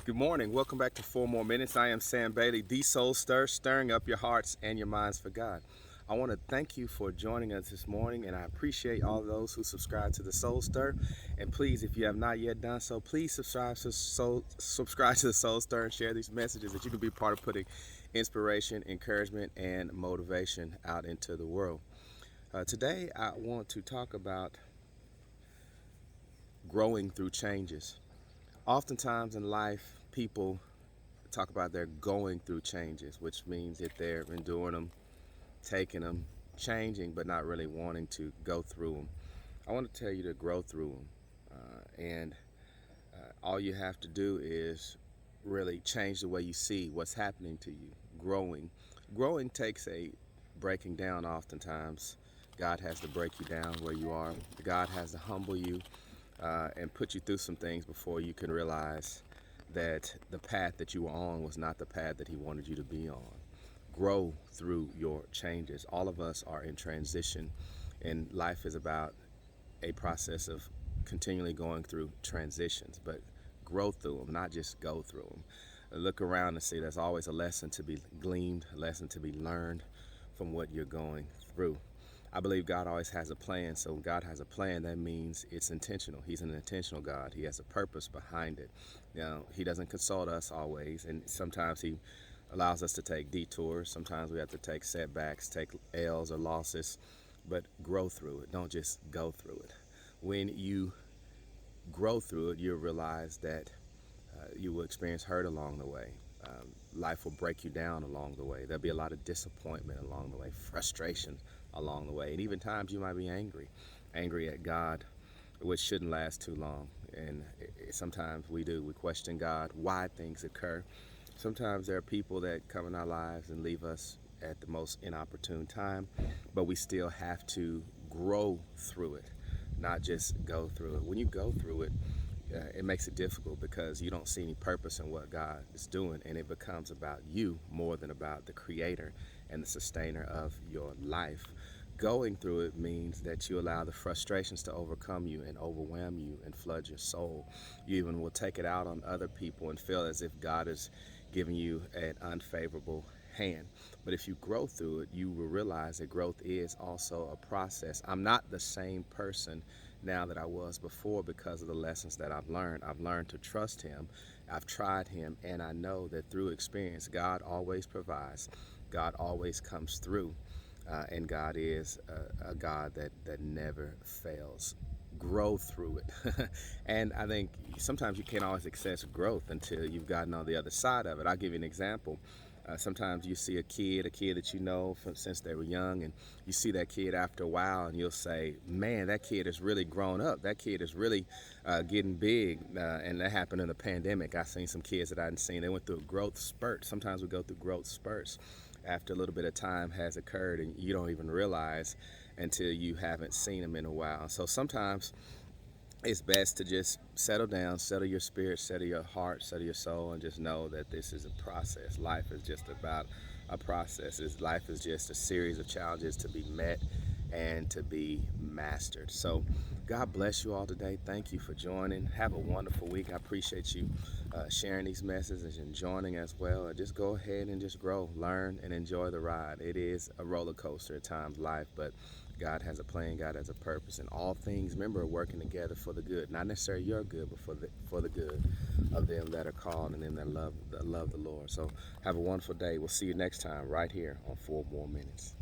Good morning. Welcome back to 4 More Minutes. I am Sam Bailey, the Soul Stir, stirring up your hearts and your minds for God. I want to thank you for joining us this morning, and I appreciate all those who subscribe to the Soul Stir. And please, if you have not yet done so, please subscribe to the Soul Stir and share these messages that you can be part of putting inspiration, encouragement, and motivation out into the world. Today, I want to talk about growing through changes. Oftentimes in life, people talk about they're going through changes, which means that they're enduring them, taking them, changing, but not really wanting to go through them. I want to tell you to grow through them. And all you have to do is really change the way you see what's happening to you. Growing takes a breaking down oftentimes. God has to break you down where you are. God has to humble you and put you through some things before you can realize that the path that you were on was not the path that He wanted you to be on. Grow through your changes. All of us are in transition, and life is about a process of continually going through transitions, but grow through them, not just go through them. Look around and see there's always a lesson to be gleaned, a lesson to be learned from what you're going through. I believe God always has a plan. So when God has a plan, that means it's intentional. He's an intentional God. He has a purpose behind it. Now, He doesn't consult us always, and sometimes He allows us to take detours. Sometimes we have to take setbacks, take L's or losses, but grow through it. Don't just go through it. When you grow through it, you'll realize that you will experience hurt along the way. Life will break you down along the way. There'll be a lot of disappointment along the way, frustration along the way, and even times you might be angry at God, which shouldn't last too long. And sometimes we question God, why things occur. Sometimes there are people that come in our lives and leave us at the most inopportune time, but we still have to grow through it, not just go through it. When you go through it, it makes it difficult because you don't see any purpose in what God is doing, and it becomes about you more than about the creator and the sustainer of your life. Going through it means that you allow the frustrations to overcome you and overwhelm you and flood your soul. You even will take it out on other people and feel as if God is giving you an unfavorable hand. But if you grow through it, you will realize that growth is also a process. I'm not the same person now that I was before because of the lessons that I've learned. I've learned to trust Him. I've tried Him, and I know that through experience, God always provides. God always comes through, and God is a God that never fails. Grow through it. And I think sometimes you can't always access growth until you've gotten on the other side of it. I'll give you an example. Sometimes you see a kid that you know since they were young, and you see that kid after a while, and you'll say, man, that kid has really grown up. That kid is really getting big. And that happened in the pandemic. I've seen some kids that I hadn't seen. They went through a growth spurt. Sometimes we go through growth spurts after a little bit of time has occurred, and you don't even realize until you haven't seen them in a while. So sometimes it's best to just settle down, settle your spirit, settle your heart, settle your soul, and just know that this is a process. Life is just about a process. Life is just a series of challenges to be met and to be mastered. So God bless you all today. Thank you for joining. Have a wonderful week. I appreciate you sharing these messages and joining as well. Just go ahead and just grow, learn, and enjoy the ride. It is a roller coaster at times, life, but God has a plan, God has a purpose, and all things, remember, are working together for the good. Not necessarily your good, but for the good of them that are called and them that love the Lord. So have a wonderful day. We'll see you next time right here on 4 More Minutes.